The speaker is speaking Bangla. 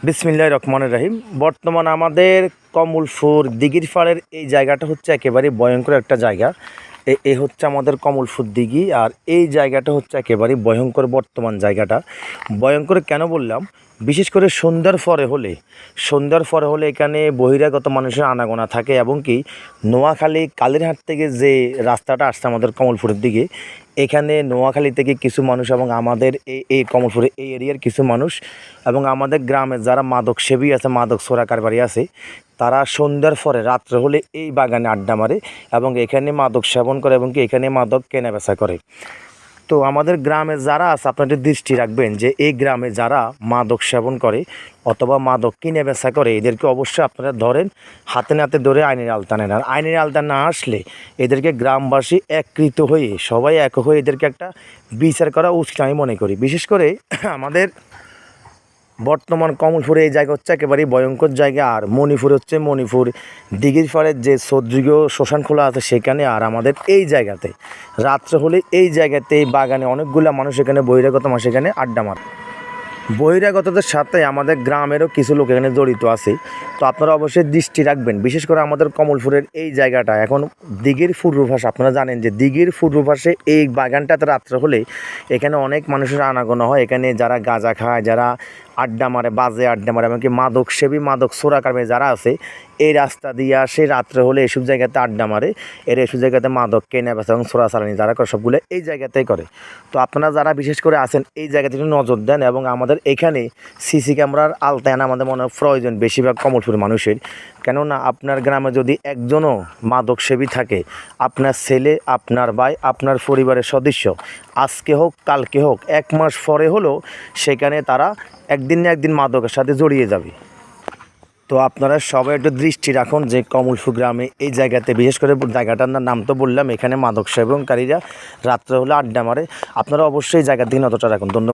বিসমিল্লাহির রহমানির রহিম। বর্তমান আমাদের কমলপুর দিঘির পাড়ের এই জায়গাটা হচ্ছে একেবারে ভয়ঙ্কর একটা জায়গা। এ হচ্ছে আমাদের কমলপুর দিঘি, আর এই জায়গাটা হচ্ছে একেবারে ভয়ঙ্কর। বর্তমান জায়গাটা ভয়ঙ্কর কেন বললাম, বিশেষ করে সন্ধ্যার পরে হলে এখানে বহিরাগত মানুষের আনাগোনা থাকে, এবং কি নোয়াখালী কালীরহাট থেকে যে রাস্তাটা আসছে আমাদের কমলপুরের দিকে, এখানে নোয়াখালী থেকে কিছু মানুষ এবং আমাদের এই কমলপুরের এই এরিয়ার কিছু মানুষ এবং আমাদের গ্রামের যারা মাদক সেবী আছে, মাদক চোরা কারবারি আছে, তারা সন্ধ্যার পরে রাত্রে হলে এই বাগানে আড্ডা মারে এবং এখানে মাদক সেবন করে এবং কি এখানে মাদক কেনা বেচা করে। তো আমাদের গ্রামে যারা আছে, আপনাদের দৃষ্টি রাখবেন যে এই গ্রামে যারা মাদক সেবন করে অথবা মাদক কিনে বেচা করে, এদেরকে অবশ্যই আপনারা ধরেন, হাতে নাতে ধরে আইনের আওতা নেন। আর আইনের আওতা না আসলে এদেরকে গ্রামবাসী একত্রিত হয়ে সবাই এক হয়ে এদেরকে একটা বিচার করা উচিত আমি মনে করি। বিশেষ করে আমাদের বর্তমান কমলপুরে এই জায়গা হচ্ছে একেবারেই ভয়ঙ্কর জায়গা। আর মণিপুর দিঘির পাড়ের যে সদৃঘ শ্মশান খোলা আছে সেখানে, আর আমাদের এই জায়গাতে রাত্রে হলে এই জায়গাতে এই বাগানে অনেকগুলো মানুষ এখানে বহিরাগত মানুষ এখানে আড্ডা মারে। বহিরাগতদের সাথে আমাদের গ্রামেরও কিছু লোক এখানে জড়িত আছে। তো আপনারা অবশ্যই দৃষ্টি রাখবেন। বিশেষ করে আমাদের কমলপুরের এই জায়গাটা এখন দিঘির পূর্ব পাশে, আপনারা জানেন যে দিঘির পূর্ব পাশে এই বাগানটাতে রাত্রে হলে এখানে অনেক মানুষের আনাগোনা হয়। এখানে যারা গাঁজা খায়, যারা আড্ডা মারে, বাজে আড্ডা মারে, এমনকি মাদক সেবী, মাদক চোরাকারবারি যারা আছে, এই রাস্তা দিয়ে আসে রাত্রে হলে এসব জায়গাতে আড্ডা মারে। এসব জায়গাতে মাদক কেনা বেচা এবং চোরাচালানি যারা করে সবগুলো এই জায়গাতেই করে। তো আপনারা যারা বিশেষ করে আছেন এই জায়গাতে একটু নজর দেন, এবং আমাদের এখানে সিসি ক্যামেরার আওতায় আমাদের মনে হয় প্রয়োজন বেশিরভাগ কমলপুর মানুষের। কেননা আপনার গ্রামে যদি একজনও মাদক সেবী থাকে, আপনার ছেলে, আপনার ভাই, আপনার পরিবারের সদস্য আজকে হোক কালকে হোক, এক মাস পরে হলেও সেখানে তারা একদিন না একদিন মাদকের সাথে জড়িয়ে যাবে। তো আপনারা সবাই একটু দৃষ্টি রাখুন যে কমলপুর গ্রামে এই জায়গাতে, বিশেষ করে জায়গাটার নাম তো বললাম, এখানে মাদক সেবনকারীরা রাত্রে হলে আড্ডা মারে। আপনারা অবশ্যই এই জায়গার দিকে নজরটা রাখুন। ধন্যবাদ।